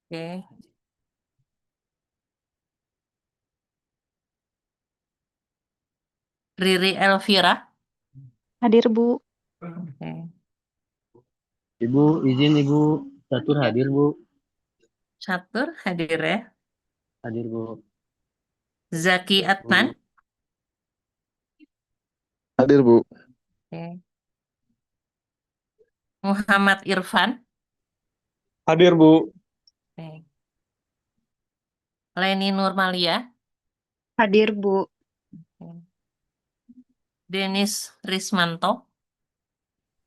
Oke. Riri Elvira. Hadir, Bu. Oke. Ibu, izin Ibu Catur hadir Bu. Catur hadir ya. Hadir Bu. Zaki Adnan. Bu. Hadir, Bu. Oke. Muhammad Irfan. Hadir, Bu. Oke. Leni Nurmalia. Hadir, Bu. Oke. Denis Rismanto.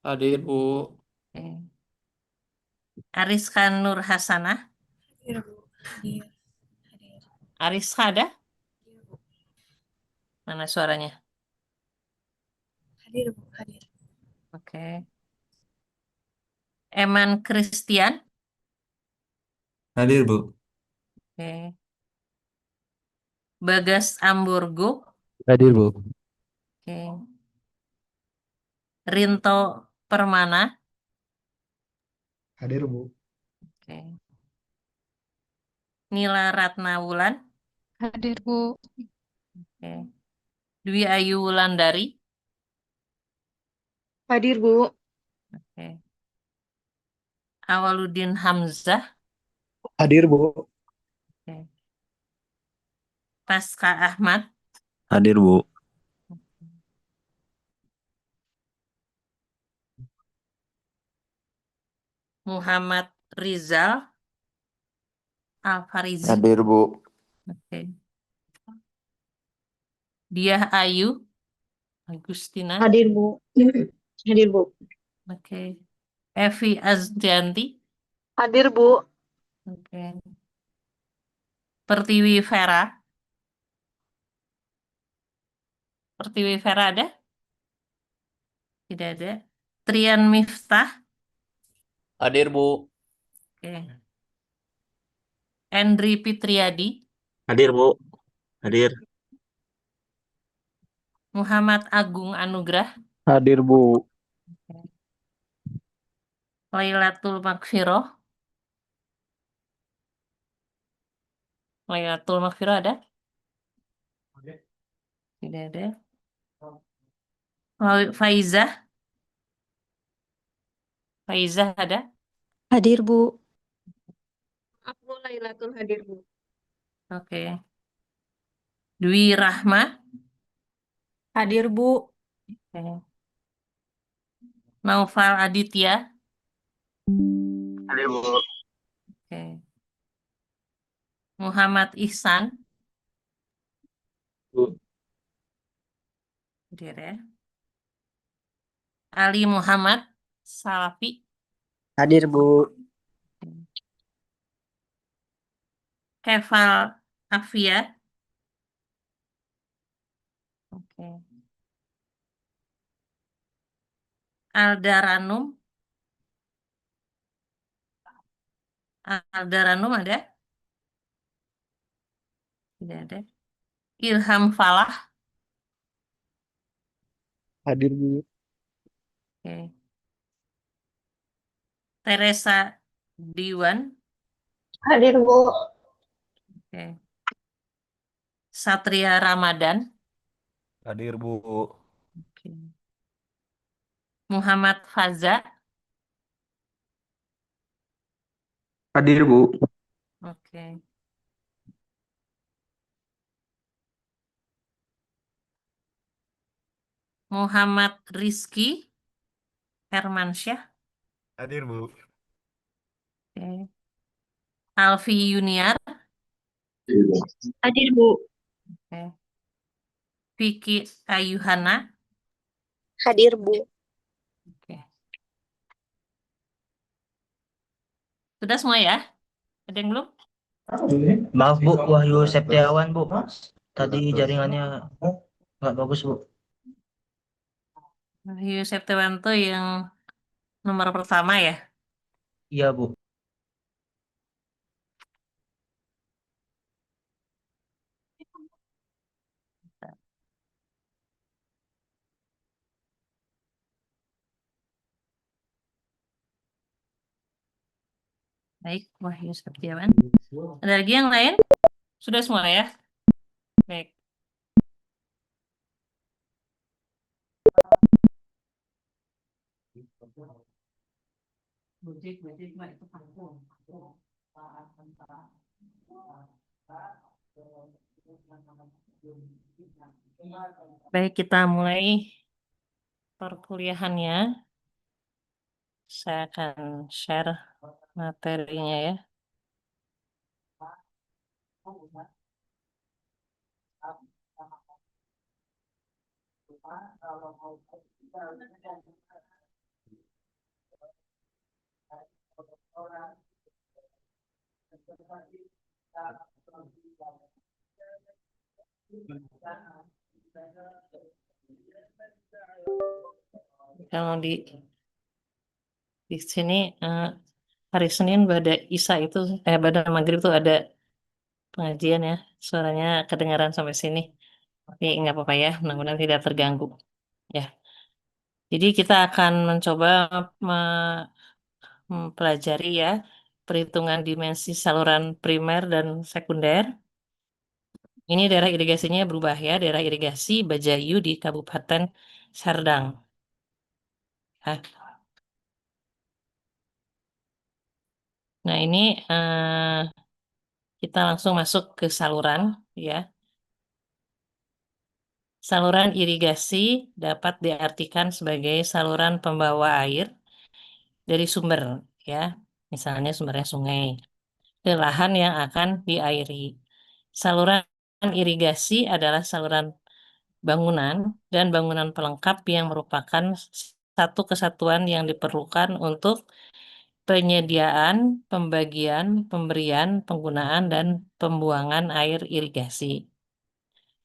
Hadir, Bu. Oke. Ariska Nur Hasanah. Hadir, Bu. Hadir. Hadir. Ariska ada? Hadir, Bu. Mana suaranya? Hadir, Bu. Hadir. Oke. Eman Christian. Hadir, Bu. Oke. Bagas Amburgo. Hadir Bu. Oke. Rinto Permana. Hadir, Bu. Oke. Nila Ratnawulan. Hadir, Bu. Oke. Dwi Ayu Wulandari. Hadir, Bu. Oke. Awaludin Hamzah. Hadir, Bu. Oke. Pasca Ahmad. Hadir, Bu. Muhammad Rizal Alfarizi. Hadir, Bu. Oke. Diah Ayu Agustina. Hadir, Bu. Hadir, Bu. Oke. Evi Azdianti. Hadir, Bu. Oke. Pertiwi Vera. Pertiwi Vera ada? Tidak ada. Trian Miftah. Hadir, Bu. Oke. Endri Fitriadi. Hadir, Bu. Hadir. Muhammad Agung Anugrah. Hadir, Bu. Lailatul Magfiroh. Lailatul Magfiroh ada? Tidak ada. Faizah. Faizah ada? Hadir, Bu. Aku Lailatul hadir, Bu. Oke. Dwi Rahma. Hadir, Bu. Oke. Naufal Aditya. Hadir, Bu. Oke. Muhammad Ihsan. Bu. Hadir ya. Ali Muhammad Salafi. Hadir Bu. Keval Afia. Oke. Aldaranum. Aldaranum ada? Tidak ada. Ilham Falah. Hadir, Bu. Oke. Teresa Diwan. Hadir, Bu. Oke. Satria Ramadan. Hadir, Bu. Oke. Muhammad Faza. Hadir, Bu. Oke. Muhammad Rizky Hermansyah. Hadir, Bu. Oke. Alfi Yuniar. Hadir, Bu. Oke. Vicky Ayuhana. Hadir, Bu. Oke. Sudah semua ya? Ada yang belum? Maaf Bu, Wahyu Septiawan Bu. Tadi jaringannya nggak bagus Bu. Wahyu Septiwanto yang nomor pertama ya? Iya Bu. Baik, Wahyu Septiawan. Ada lagi yang lain? Sudah semua ya? Baik. Baik, kita mulai perkuliahannya. Saya akan share materinya ya. Kalau di sini hari Senin pada Isya itu pada maghrib itu ada pengajian ya. Suaranya kedengaran sampai sini. Tapi nggak apa-apa ya, mudah-mudahan tidak terganggu. Ya. Jadi kita akan mencoba mempelajari ya perhitungan dimensi saluran primer dan sekunder. Ini daerah irigasinya berubah ya, daerah irigasi Bajayu di Kabupaten Serdang. Nah, ini kita langsung masuk ke saluran ya. Saluran irigasi dapat diartikan sebagai saluran pembawa air dari sumber ya, misalnya sumbernya sungai, ke lahan yang akan diairi. Saluran irigasi adalah saluran bangunan dan bangunan pelengkap yang merupakan satu kesatuan yang diperlukan untuk penyediaan, pembagian, pemberian, penggunaan, dan pembuangan air irigasi.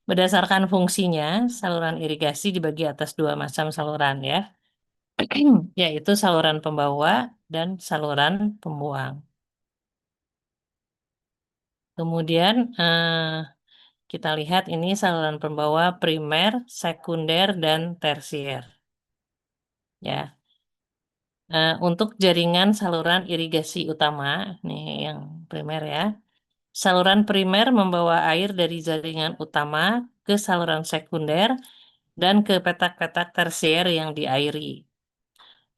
Berdasarkan fungsinya, saluran irigasi dibagi atas dua macam saluran ya, yaitu saluran pembawa dan saluran pembuang. Kemudian kita lihat ini saluran pembawa primer, sekunder, dan tersier. Ya, untuk jaringan saluran irigasi utama, nih yang primer ya. Saluran primer membawa air dari jaringan utama ke saluran sekunder dan ke petak-petak tersier yang diairi.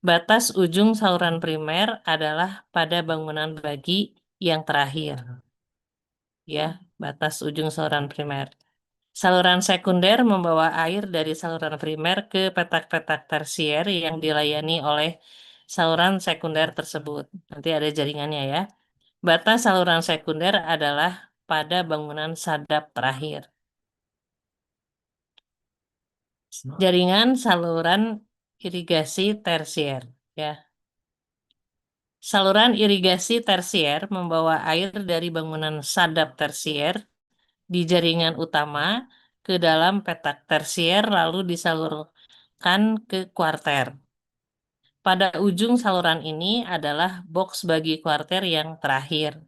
Batas ujung saluran primer adalah pada bangunan bagi yang terakhir. Ya, batas ujung saluran primer. Saluran sekunder membawa air dari saluran primer ke petak-petak tersier yang dilayani oleh saluran sekunder tersebut. Nanti ada jaringannya ya. Batas saluran sekunder adalah pada bangunan sadap terakhir. Jaringan saluran irigasi tersier ya. Saluran irigasi tersier membawa air dari bangunan sadap tersier di jaringan utama ke dalam petak tersier lalu disalurkan ke kuarter. Pada ujung saluran ini adalah boks bagi kuarter yang terakhir.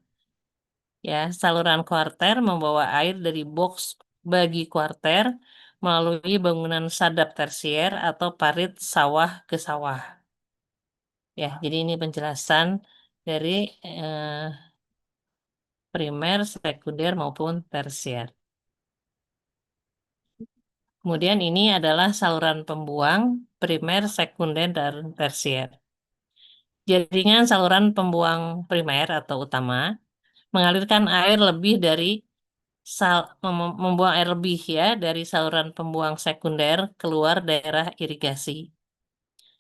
Ya, saluran kuarter membawa air dari boks bagi kuarter melalui bangunan sadap tersier atau parit sawah ke sawah. Ya, jadi ini penjelasan dari primer, sekunder maupun tersier. Kemudian ini adalah saluran pembuang primer, sekunder, dan tersier. Jaringan saluran pembuang primer atau utama mengalirkan air lebih dari membuang air lebih ya dari saluran pembuang sekunder keluar daerah irigasi.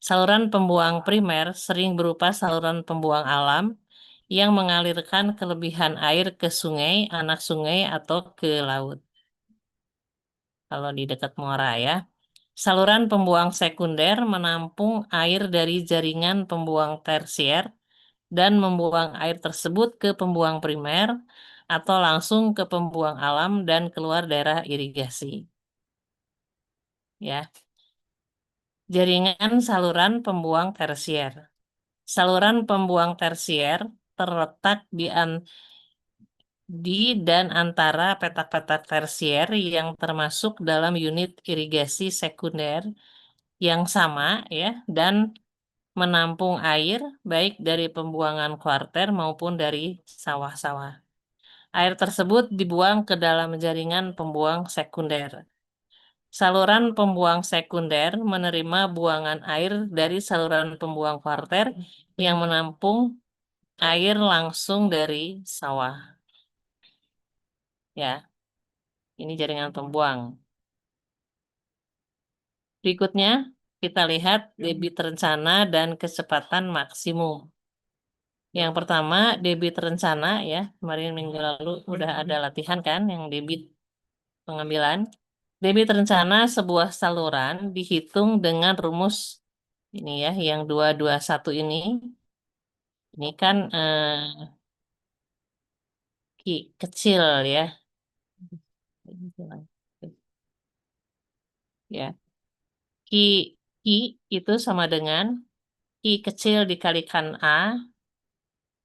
Saluran pembuang primer sering berupa saluran pembuang alam yang mengalirkan kelebihan air ke sungai, anak sungai, atau ke laut. Kalau di dekat muara ya. Saluran pembuang sekunder menampung air dari jaringan pembuang tersier dan membuang air tersebut ke pembuang primer atau langsung ke pembuang alam dan keluar daerah irigasi. Ya. Jaringan saluran pembuang tersier. Saluran pembuang tersier terletak di dan antara petak-petak tersier yang termasuk dalam unit irigasi sekunder yang sama ya dan menampung air baik dari pembuangan kuarter maupun dari sawah-sawah. Air tersebut dibuang ke dalam jaringan pembuang sekunder. Saluran pembuang sekunder menerima buangan air dari saluran pembuang kuarter yang menampung air langsung dari sawah. Ya, ini jaringan pembuang. Berikutnya, kita lihat debit rencana dan kecepatan maksimum. Yang pertama, debit rencana ya. Kemarin minggu lalu udah ada latihan kan yang debit pengambilan. Debit rencana sebuah saluran dihitung dengan rumus ini ya, yang 221 ini. Ini kan kecil ya. Ya. Ki, ki itu sama dengan ki kecil dikalikan A,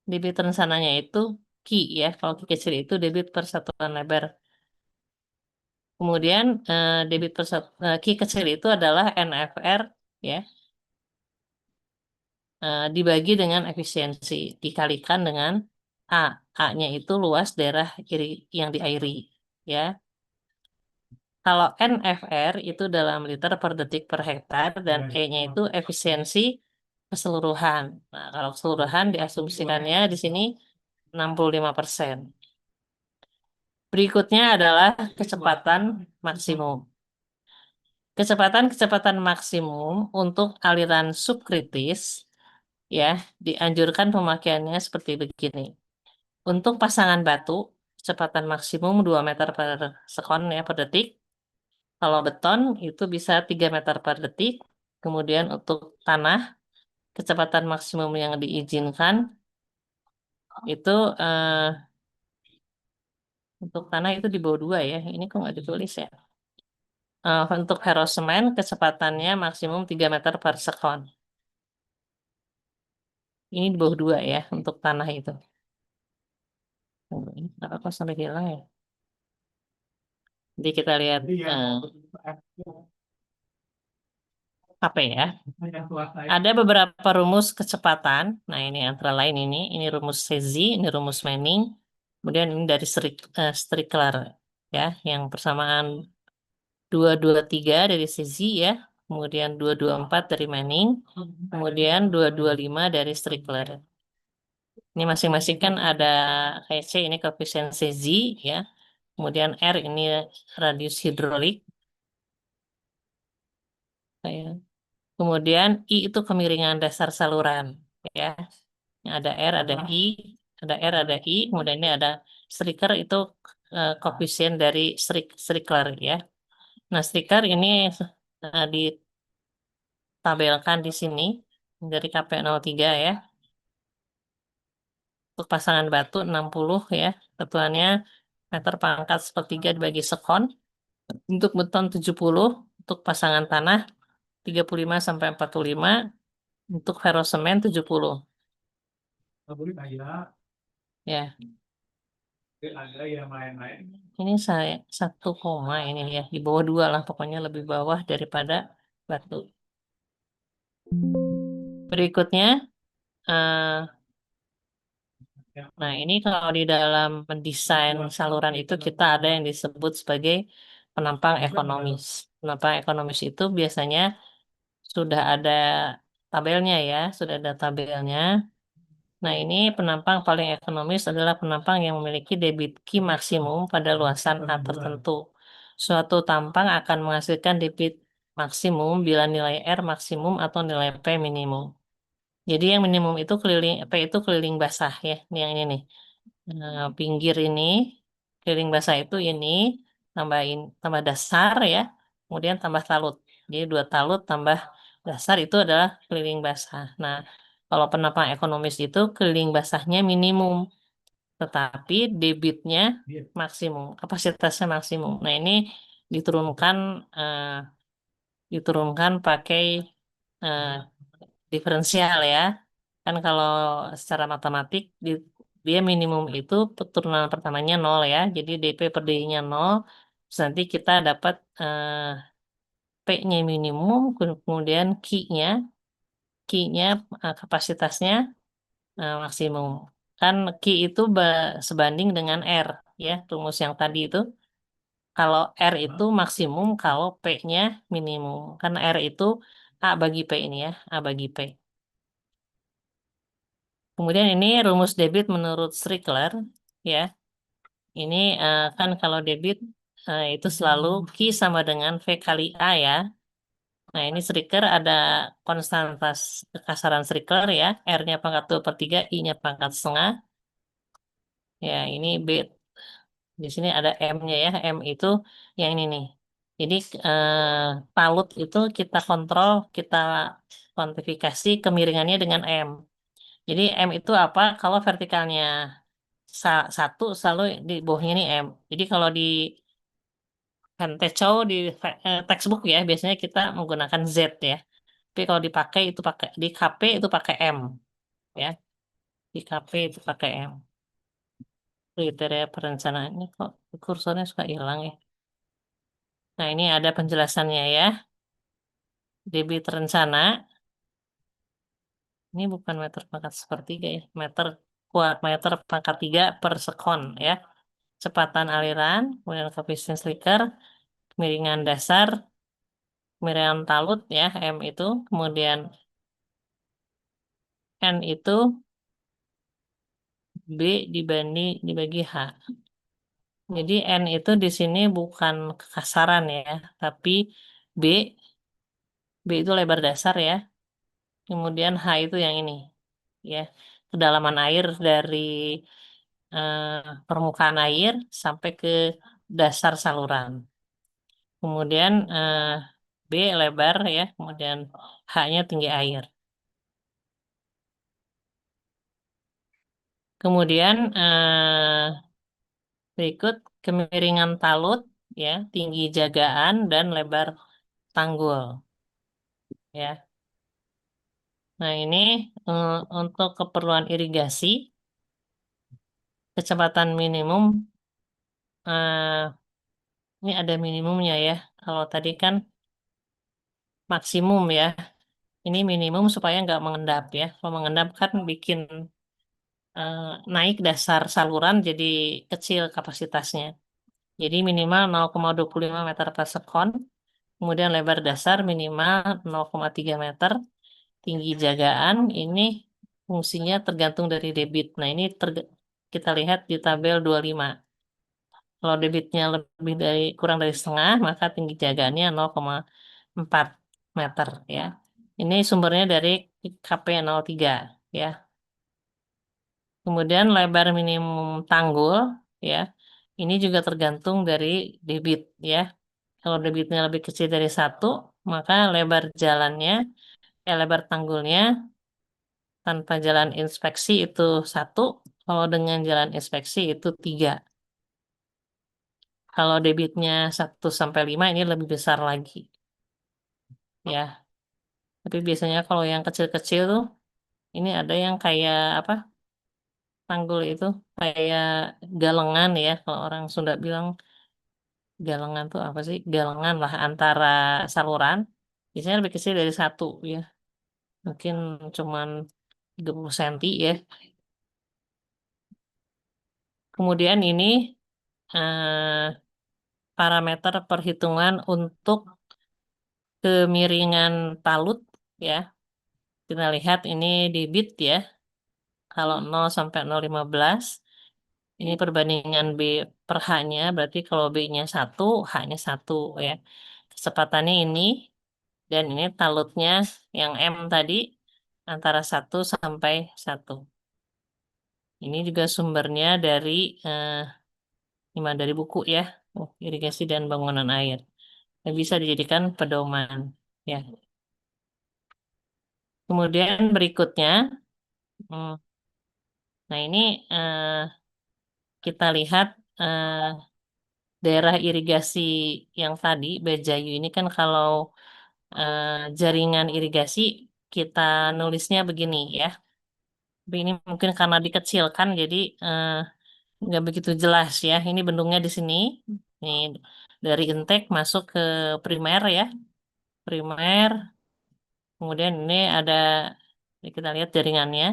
debit rencananya itu ki ya. Kalau ki kecil itu debit persatuan lebar. Kemudian debit ki kecil itu adalah NFR ya, dibagi dengan efisiensi dikalikan dengan A. A-nya itu luas daerah yang diairi ya. Kalau NFR itu dalam liter per detik per hektar dan E-nya itu efisiensi keseluruhan. Nah, kalau keseluruhan diasumsikannya di sini 65%. Berikutnya adalah kecepatan maksimum. Kecepatan maksimum untuk aliran subkritis ya dianjurkan pemakaiannya seperti begini. Untuk pasangan batu, kecepatan maksimum 2 meter per sekon ya per detik. Kalau beton itu bisa 3 meter per detik. Kemudian untuk tanah, kecepatan maksimum yang diizinkan itu untuk tanah itu di bawah 2 ya. Ini kok nggak ditulis ya. Untuk ferrosemen kecepatannya maksimum 3 meter per sekon. Ini di bawah 2 ya untuk tanah itu. Ini kenapa kok sampai hilang ya? Jadi kita lihat apa ya? Ada beberapa rumus kecepatan. Nah, ini antara lain ini rumus Cesi, ini rumus Manning. Kemudian ini dari Strickler ya, yang persamaan 223 dari Cesi ya. Kemudian 224 dari Manning, kemudian 225 dari Strickler. Ini masing-masing kan ada kayak C ini koefisien Cesi ya. Kemudian R ini radius hidrolik. Kemudian I itu kemiringan dasar saluran ya. Ada R, ada I, ada R, ada I, kemudian ini ada striker itu koefisien dari striker ya. Nah, striker ini ditabelkan di sini dari KP03 ya. Untuk pasangan batu 60 ya. Satuannya meter pangkat sepertiga dibagi sekon. Untuk beton 70, untuk pasangan tanah 35 sampai 45, untuk ferrosemen 70. Ya. Ini saya 1 ini ya di bawah 2 lah pokoknya lebih bawah daripada batu. Berikutnya, nah ini kalau di dalam mendesain saluran itu kita ada yang disebut sebagai penampang ekonomis. Penampang ekonomis itu biasanya sudah ada tabelnya ya, sudah ada tabelnya. Nah, ini penampang paling ekonomis adalah penampang yang memiliki debit Q maksimum pada luasan A tertentu. Suatu tampang akan menghasilkan debit maksimum bila nilai R maksimum atau nilai P minimum. Jadi yang minimum itu P itu keliling basah ya. Ini yang ini nih. Pinggir ini, keliling basah itu ini, tambah dasar ya. Kemudian tambah talut. Jadi 2 talut tambah dasar itu adalah keliling basah. Nah, kalau penampang ekonomis itu keliling basahnya minimum, tetapi debitnya maksimum, kapasitasnya maksimum. Nah, ini diturunkan eh, diturunkan pakai eh, diferensial ya. Kan kalau secara matematik dia minimum itu turunan pertamanya 0 ya. Jadi DP per DI-nya 0. Terus nanti kita dapat P-nya minimum, kemudian Q-nya Q-nya kapasitasnya maksimum. Kan Q itu sebanding dengan R, ya, rumus yang tadi itu. Kalau R itu maksimum, kalau P-nya minimum. Kan R itu A bagi P ini ya, A bagi P. Kemudian ini rumus debit menurut Strickler, ya. Ini kan kalau debit itu selalu Q sama dengan V kali A ya. Nah ini Strickler ada konstantas kasaran Strickler ya. R-nya pangkat 2/3, I-nya pangkat setengah. Ya ini B. Di sini ada M-nya ya. M itu yang ini nih. Jadi talut itu kita kontrol, kita kuantifikasi kemiringannya dengan M. Jadi M itu apa? Kalau vertikalnya satu selalu di bawahnya ini M. Jadi kalau di Techo di textbook ya biasanya kita menggunakan Z ya. Tapi kalau dipakai itu pakai di KP itu pakai M ya. Di KP itu pakai M. Kriteria perencanaan ini kok kursornya suka hilang ya. Nah ini ada penjelasannya ya. Debit rencana ini bukan meter pangkat sepertiga ya. Meter pangkat 3 per sekon ya. Kecepatan aliran, kemudian koefisien Schlicker, kemiringan dasar, kemiringan talut ya, M itu, kemudian N itu B dibagi H. Jadi N itu di sini bukan kekasaran ya, tapi B, B itu lebar dasar ya. Kemudian H itu yang ini ya, kedalaman air dari permukaan air sampai ke dasar saluran. Kemudian B lebar ya, kemudian H-nya tinggi air. Kemudian berikut kemiringan talut ya, tinggi jagaan dan lebar tanggul ya. Nah, ini untuk keperluan irigasi kecepatan minimum ini ada minimumnya ya. Kalau tadi kan maksimum ya. Ini minimum supaya nggak mengendap ya. Kalau mengendap kan bikin eh, naik dasar saluran jadi kecil kapasitasnya. Jadi minimal 0,25 meter per sekon. Kemudian lebar dasar minimal 0,3 meter. Tinggi jagaan ini fungsinya tergantung dari debit. Nah ini kita lihat di tabel 25. Kalau debitnya lebih dari kurang dari setengah, maka tinggi jagaannya 0,4 meter ya. Ini sumbernya dari KP03 ya. Kemudian lebar minimum tanggul ya. Ini juga tergantung dari debit ya. Kalau debitnya lebih kecil dari satu, maka lebar tanggulnya tanpa jalan inspeksi itu satu, kalau dengan jalan inspeksi itu tiga. Kalau debitnya 1 sampai 5 ini lebih besar lagi. Ya, tapi biasanya kalau yang kecil-kecil tuh, ini ada yang kayak apa? Tanggul itu kayak galengan ya. Kalau orang Sunda bilang galengan tuh apa sih? Galengan lah antara saluran. Biasanya lebih kecil dari satu ya. Mungkin cuman 30 cm ya. Kemudian ini eh, parameter perhitungan untuk kemiringan talut ya. Kita lihat ini debit ya. Kalau 0 sampai 0,15 ini perbandingan B per H-nya, berarti kalau B-nya 1, H-nya 1 ya. Kecepatannya ini, dan ini talutnya yang M tadi, antara 1 sampai 1. Ini juga sumbernya eh, dari buku ya, irigasi dan bangunan air. Dan bisa dijadikan pedoman. Ya. Kemudian berikutnya, hmm, nah ini kita lihat eh, daerah irigasi yang tadi, Bejayu ini kan kalau eh, jaringan irigasi kita nulisnya begini ya. Tapi ini mungkin karena dikecilkan jadi nggak begitu jelas ya. Ini bendungnya di sini. Ini dari intake masuk ke primer ya. Primer Kemudian ini ada, kita lihat jaringannya.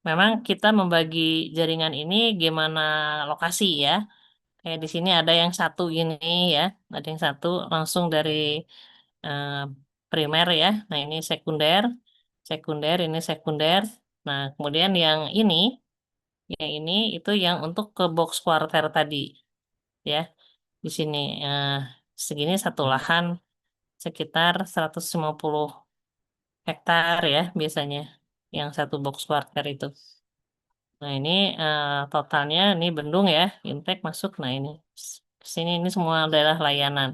Memang kita membagi jaringan ini gimana lokasi ya. Kayak di sini ada yang satu ini ya, ada yang satu langsung dari eh, primer ya. Nah ini sekunder, sekunder ini sekunder. Nah kemudian yang ini itu yang untuk ke box quarter tadi ya. Di sini eh, segini satu lahan sekitar 150 hektar ya biasanya yang satu box quarter itu. Nah ini totalnya ini bendung ya, intake masuk. Nah ini sini ini semua adalah layanan.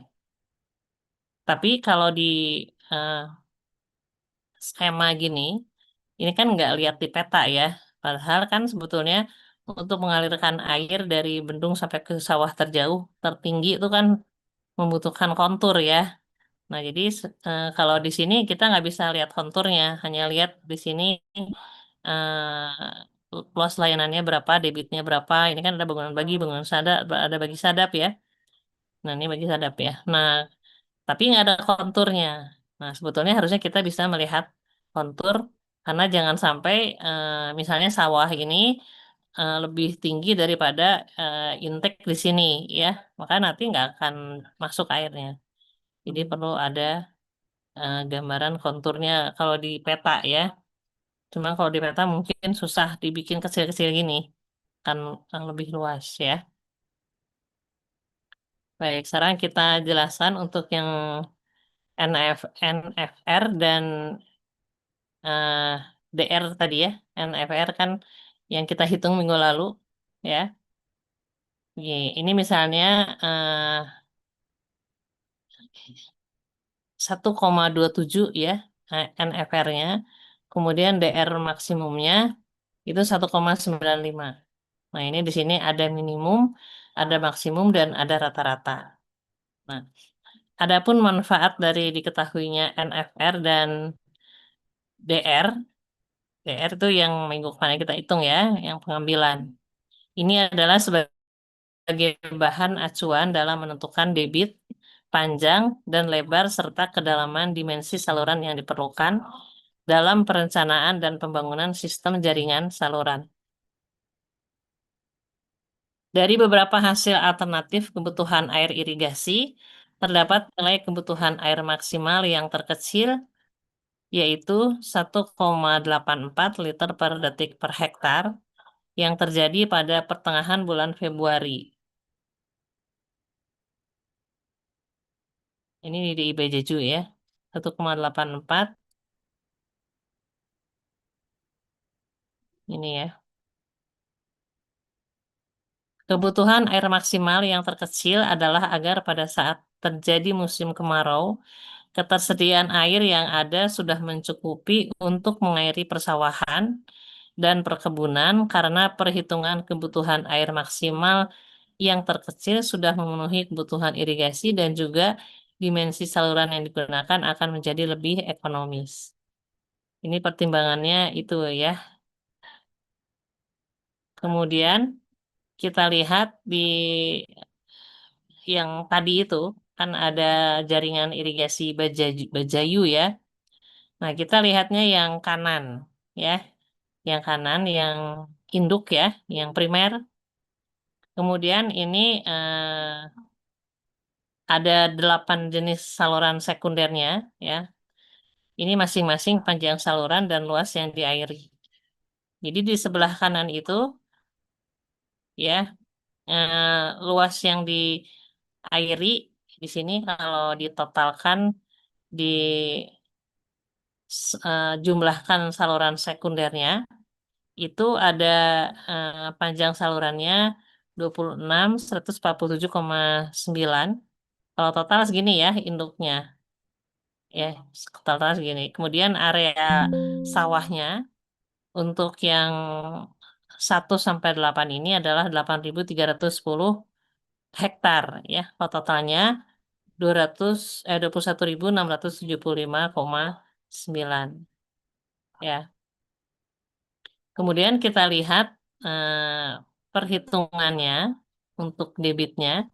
Tapi kalau di eh, skema gini, ini kan nggak lihat di peta ya. Padahal kan sebetulnya untuk mengalirkan air dari bendung sampai ke sawah terjauh, tertinggi itu kan membutuhkan kontur ya. Nah jadi kalau di sini kita nggak bisa lihat konturnya, hanya lihat di sini luas layanannya berapa, debitnya berapa. Ini kan ada bangunan sadap, ada bagi sadap ya. Nah ini bagi sadap ya. Nah tapi nggak ada konturnya. Nah, sebetulnya harusnya kita bisa melihat kontur karena jangan sampai misalnya sawah ini lebih tinggi daripada intake di sini ya, maka nanti nggak akan masuk airnya. Jadi perlu ada gambaran konturnya kalau di peta ya. Cuma kalau di peta mungkin susah dibikin kecil-kecil gini, kan lebih luas ya. Baik, sekarang kita jelaskan untuk yang NFR dan eh, DR tadi ya, NFR kan yang kita hitung minggu lalu ya. Ini misalnya 1,27 ya NFR-nya, kemudian DR maksimumnya itu 1,95. Nah ini di sini ada minimum, ada maksimum dan ada rata-rata. Nah, adapun manfaat dari diketahuinya NFR dan DR, DR itu yang minggu kemarin kita hitung ya, yang pengambilan. Ini adalah sebagai bahan acuan dalam menentukan debit, panjang, dan lebar serta kedalaman dimensi saluran yang diperlukan dalam perencanaan dan pembangunan sistem jaringan saluran. Dari beberapa hasil alternatif kebutuhan air irigasi, terdapat nilai kebutuhan air maksimal yang terkecil, yaitu 1,84 liter per detik per hektar, yang terjadi pada pertengahan bulan Februari. Ini di IB Jeju ya, 1,84 ini ya. Kebutuhan air maksimal yang terkecil adalah agar pada saat terjadi musim kemarau, ketersediaan air yang ada sudah mencukupi untuk mengairi persawahan dan perkebunan karena perhitungan kebutuhan air maksimal yang terkecil sudah memenuhi kebutuhan irigasi dan juga dimensi saluran yang digunakan akan menjadi lebih ekonomis. Ini pertimbangannya itu ya. Kemudian kita lihat di yang tadi itu kan ada jaringan irigasi Bajayu ya. Nah, kita lihatnya yang kanan ya. Yang kanan yang induk ya, yang primer. Kemudian ini ada 8 jenis saluran sekundernya ya. Ini masing-masing panjang saluran dan luas yang diairi. Jadi di sebelah kanan itu ya luas yang diairi di sini kalau ditotalkan jumlahkan saluran sekundernya itu ada panjang salurannya 26.147,9. Kalau total segini ya induknya. Ya, total segini. Kemudian area sawahnya untuk yang 1 sampai 8 ini adalah 8.310 hektar ya. Kalau totalnya 21.675,9 ya. Kemudian kita lihat perhitungannya untuk debitnya.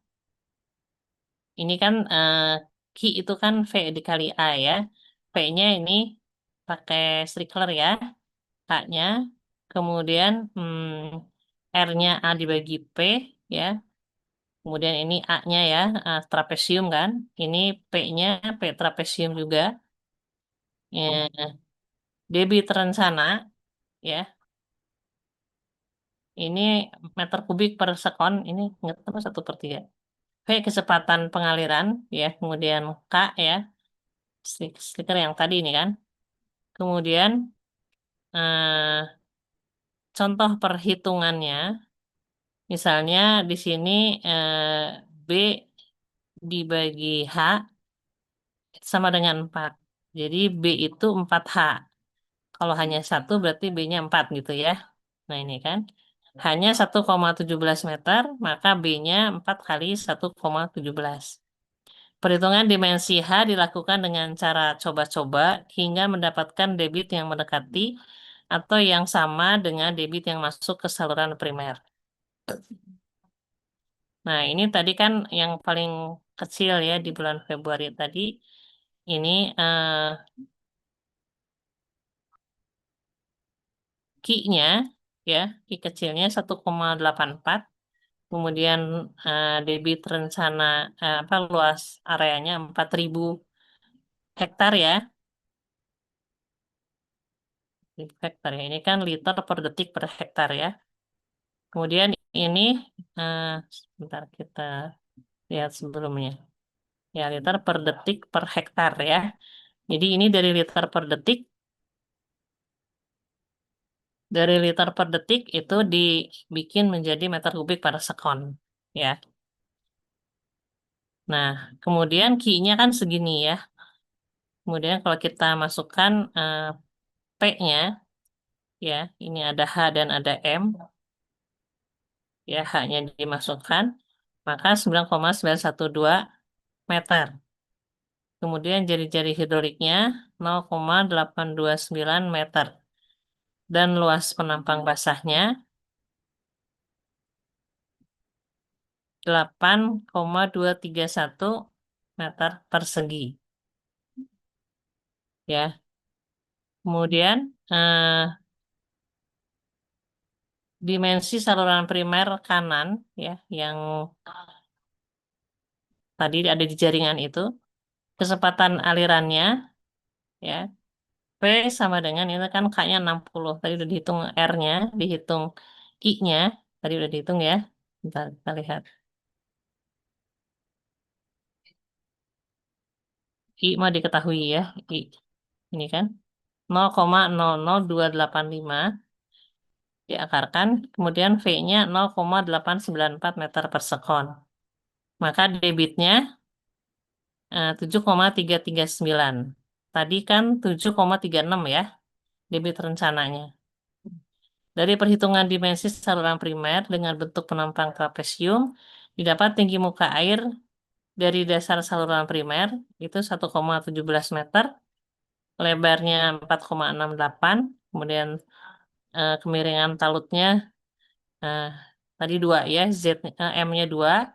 Ini kan Q itu kan V dikali A ya. V-nya ini pakai striker ya, H-nya, kemudian R-nya A dibagi P, ya. Kemudian ini A-nya ya, trapesium kan. Ini P-nya, P trapesium juga. Ya, debit rencana, ya. Ini meter kubik per sekon, ini nggak tahu 1/3. V kecepatan pengaliran, ya. Kemudian K, ya. Stiker yang tadi ini kan. Kemudian eh, contoh perhitungannya, misalnya di sini B dibagi H sama dengan 4. Jadi B itu 4H. Kalau hanya satu berarti B-nya 4 gitu ya. Nah ini kan. Hanya 1,17 meter, maka B-nya 4 kali 1,17. Perhitungan dimensi H dilakukan dengan cara coba-coba hingga mendapatkan debit yang mendekati atau yang sama dengan debit yang masuk ke saluran primer. Nah, ini tadi kan yang paling kecil ya di bulan Februari tadi. Ini Ki-nya ya, Ki kecilnya 1,84. Kemudian debit rencana apa luas areanya 4.000 hektar ya. 4.000 hektar ya. Ini kan liter per detik per hektar ya. Kemudian ini eh, sebentar kita lihat sebelumnya. Ya, liter per detik per hektar ya. Jadi ini dari liter per detik, itu dibikin menjadi meter kubik per sekon ya. Nah, kemudian Q-nya kan segini ya. Kemudian kalau kita masukkan P-nya ya, ini ada H dan ada M. Ya, H-nya dimasukkan, maka 9,912 meter. Kemudian jari-jari hidroliknya 0,829 meter. Dan luas penampang basahnya 8,231 meter persegi. Ya. Kemudian dimensi saluran primer kanan ya yang tadi ada di jaringan itu, kecepatan alirannya ya P sama dengan ini kan K-nya 60. Tadi udah dihitung R-nya, dihitung I-nya, tadi udah dihitung ya. Bentar, kita lihat. I mau diketahui ya, I. Ini kan 0,00285 diakarkan, kemudian V-nya 0,894 meter per sekon. Maka debitnya 7,339. Tadi kan 7,36 ya, debit rencananya. Dari perhitungan dimensi saluran primer dengan bentuk penampang trapesium, didapat tinggi muka air dari dasar saluran primer itu 1,17 meter, lebarnya 4,68, kemudian kemiringan talutnya eh, tadi 2 ya, M-nya 2,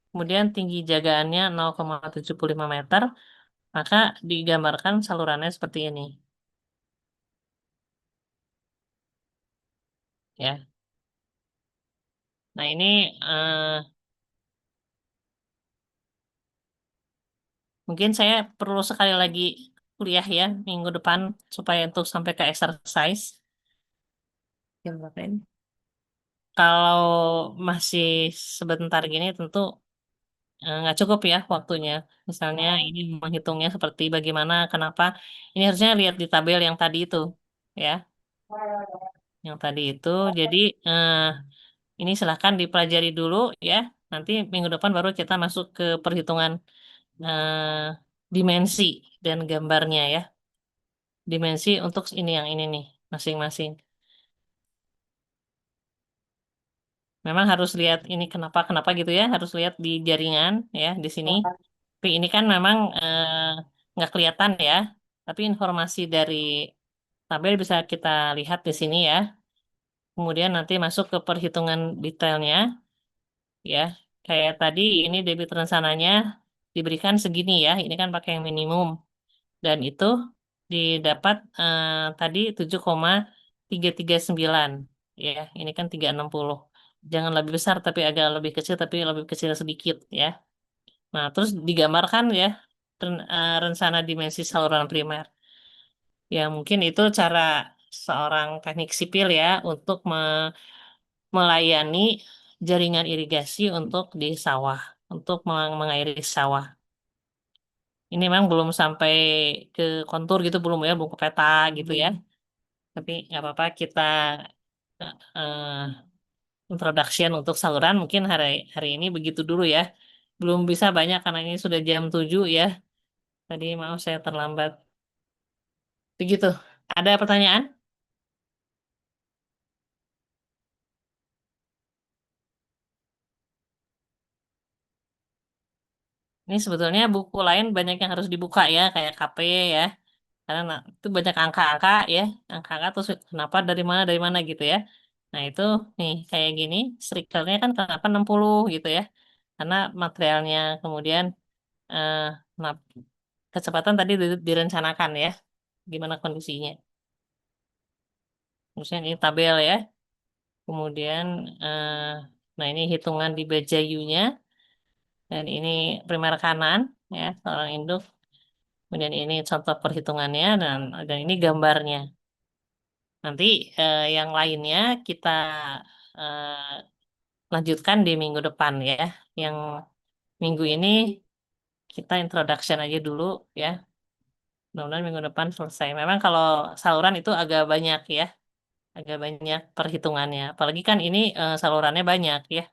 kemudian tinggi jagaannya 0,75 meter, maka digambarkan salurannya seperti ini. Ya. Nah, ini mungkin saya perlu sekali lagi kuliah ya minggu depan supaya untuk sampai ke exercise. Jam berapa ini? Kalau masih sebentar gini tentu nggak cukup ya waktunya. Misalnya ini menghitungnya seperti bagaimana, kenapa. Ini harusnya lihat di tabel yang tadi itu, ya. Yang tadi itu. Jadi ini silahkan dipelajari dulu ya. Nanti minggu depan baru kita masuk ke perhitungan dimensi dan gambarnya ya. Dimensi untuk ini yang ini nih masing-masing. Memang harus lihat ini kenapa kenapa gitu ya, harus lihat di jaringan ya di sini. Tapi ini kan memang nggak kelihatan ya, tapi informasi dari tabel bisa kita lihat di sini ya. Kemudian nanti masuk ke perhitungan detailnya ya. Kayak tadi ini debit rencananya diberikan segini ya, ini kan pakai yang minimum. Dan itu didapat tadi 7,339. Ya, ini kan 360. Jangan lebih besar tapi agak lebih kecil tapi lebih kecil sedikit ya. Nah, terus digambarkan ya rencana dimensi saluran primer. Ya, mungkin itu cara seorang teknik sipil ya untuk melayani jaringan irigasi untuk di sawah, untuk mengairi sawah. Ini memang belum sampai ke kontur gitu, belum ya, belum ke peta gitu ya. Tapi nggak apa-apa, kita eh, introduction untuk saluran mungkin hari hari ini begitu dulu ya. Belum bisa banyak karena ini sudah jam 7 ya. Tadi maaf saya terlambat. Begitu. Ada pertanyaan? Ini sebetulnya buku lain banyak yang harus dibuka ya, kayak KP ya. Karena itu banyak angka-angka ya, angka-angka terus kenapa dari mana gitu ya. Nah itu nih kayak gini, strikernya kan kenapa 60 gitu ya. Karena materialnya kemudian eh, nah, kecepatan tadi direncanakan ya, gimana kondisinya. Misalnya ini tabel ya, kemudian eh, nah ini hitungan di Bajayunya, dan ini primer kanan ya, seorang induk. Kemudian ini contoh perhitungannya dan ini gambarnya. Nanti yang lainnya kita eh, lanjutkan di minggu depan ya. Yang minggu ini kita introduction aja dulu ya. Mudah-mudahan minggu depan selesai. Memang kalau saluran itu agak banyak ya, agak banyak perhitungannya. Apalagi kan ini salurannya banyak ya.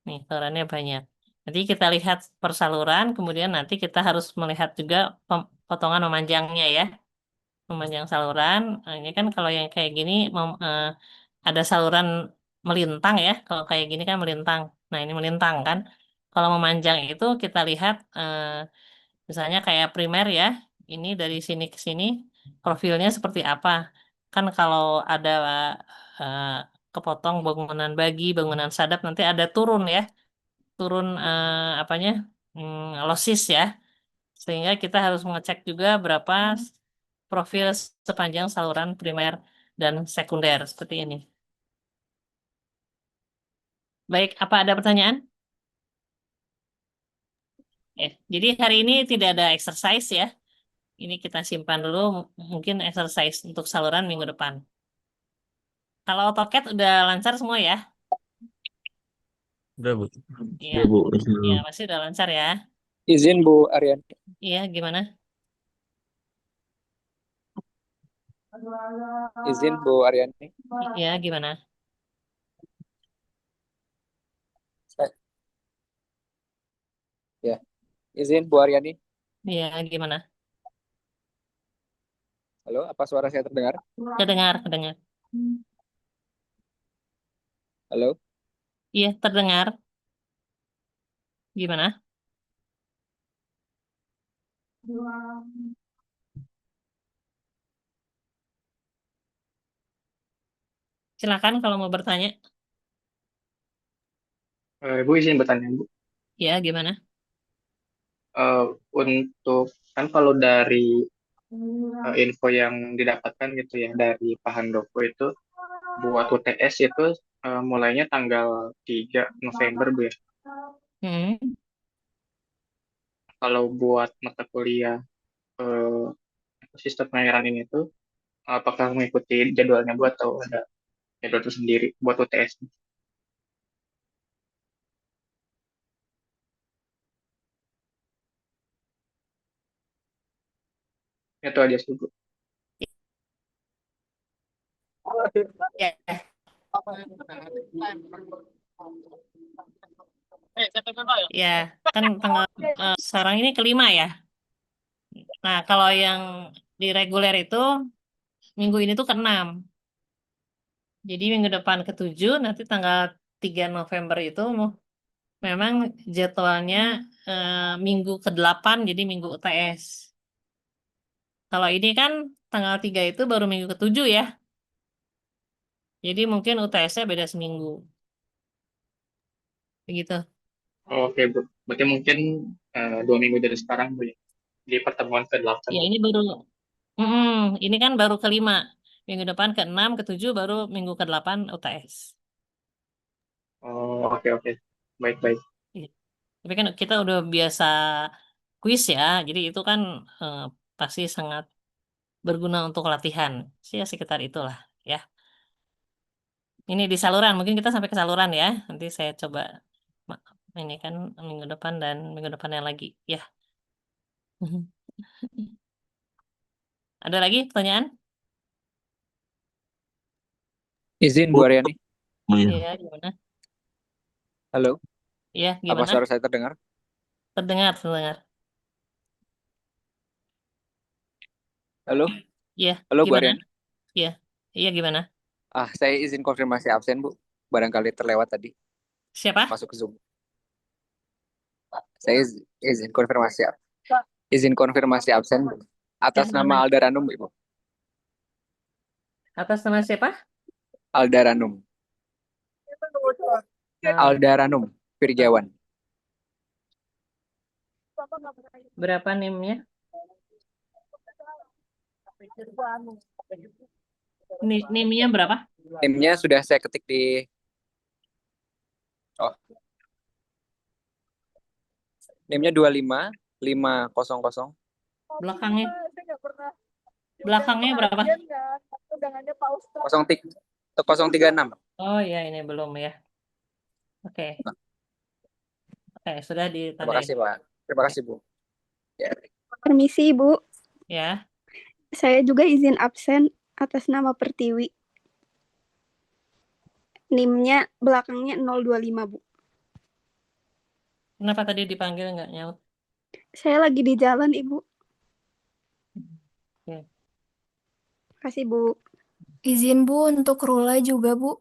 Nih, salurannya banyak. Nanti kita lihat per saluran, kemudian nanti kita harus melihat juga potongan memanjangnya ya. Memanjang saluran. Nah, ini kan kalau yang kayak gini ada saluran melintang ya. Kalau kayak gini kan melintang. Nah, ini melintang kan. Kalau memanjang itu kita lihat misalnya kayak primer ya. Ini dari sini ke sini profilnya seperti apa. Kan kalau ada eh, kepotong bangunan bagi, bangunan sadap nanti ada turun ya. Turun apanya? Losis ya. Sehingga kita harus mengecek juga berapa profil sepanjang saluran primer dan sekunder seperti ini. Baik, apa ada pertanyaan? Jadi hari ini tidak ada exercise ya. Ini kita simpan dulu, mungkin exercise untuk saluran minggu depan. Kalau AutoCAD udah lancar semua ya? Udah, Bu. Iya, Bu. iya pasti udah lancar ya. Izin Bu Aryan. Iya, gimana? Izin Bu Aryani. Iya, gimana? Ya, izin Bu Aryani. Iya, gimana? Halo, apa suara saya terdengar? Terdengar, terdengar. Halo. Iya, terdengar. Gimana? Silakan kalau mau bertanya. Bu izin bertanya Bu. Iya, gimana? Eh, untuk kan kalau dari info yang didapatkan gitu ya dari Pak Handoko itu buat UTS itu mulainya tanggal 3 November Bu ya. Hmm. Kalau buat mata kuliah eh, sistem pembayaran ini tuh apakah mengikuti jadwalnya Bu atau ada jadwal tersendiri buat UTS? Itu aja sih Bu. Ya. Ya, kan tanggal sekarang ini kelima ya. Nah, kalau yang di reguler itu minggu ini tuh ke-6. Jadi minggu depan ke-7, nanti tanggal 3 November itu memang jadwalnya minggu ke-8, jadi minggu UTS. Kalau ini kan tanggal 3 itu baru minggu ke-7 ya. Jadi mungkin UTS-nya beda seminggu. Begitu. Oke Bu. Berarti mungkin 2 minggu dari sekarang Bu ya. Di pertemuan ke-8 Ya, Bu. ini baru Ini kan baru kelima. Minggu depan ke-6, ke-7, baru minggu ke-8 UTS. Oh, oke oke. Baik baik. Iya. Tapi kan kita udah biasa kuis ya, jadi itu kan pasti sangat berguna untuk latihan. Ya, sekitar itulah ya. Ini di saluran, mungkin kita sampai ke saluran ya. Nanti saya coba ini kan minggu depan dan minggu depan yang lagi ya. Ada lagi pertanyaan? Izin Bu Aryani. Iya, gimana? Halo, Iya, apa gimana? suara saya terdengar? Terdengar, terdengar. Halo, Iya, halo Bu gimana? Aryani. Iya, iya gimana? Saya izin konfirmasi absen Bu. Barangkali terlewat tadi Siapa? masuk ke Zoom. Saya izin konfirmasi izin konfirmasi absen Bu. Atas Yang nama mana? Aldaranum Ibu. Atas nama siapa? Aldaranum. Aldaranum Firjawan. Berapa NIM-nya? NIM-nya berapa? NIM-nya sudah saya ketik di NIM-nya 25500. Belakangnya? Belakangnya berapa? 036. Oh ya, ini belum ya. Oke. Oke, sudah Terima ditandai. kasih Pak. Terima kasih Bu. Ya. Permisi, Ibu. Ya, Saya juga izin absen atas nama Pertiwi. NIM-nya belakangnya 025, Bu. kenapa tadi dipanggil nggak nyaut? Saya lagi di jalan, Ibu. Oke. Kasih, Bu. Izin Bu untuk Rula juga Bu.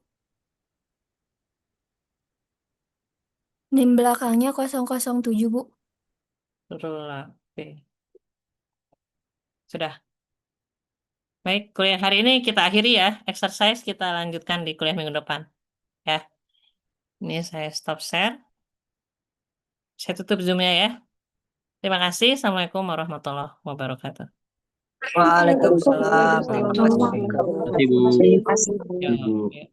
NIM belakangnya 007 Bu. Rula. Oke. Sudah. Baik, kuliah hari ini kita akhiri ya. Exercise kita lanjutkan di kuliah minggu depan. Ya. Ini saya stop share. Saya tutup Zoom-nya ya. Terima kasih. Assalamualaikum warahmatullahi wabarakatuh. Waalaikumsalam. Terima kasih. Ibu. Ya, ya.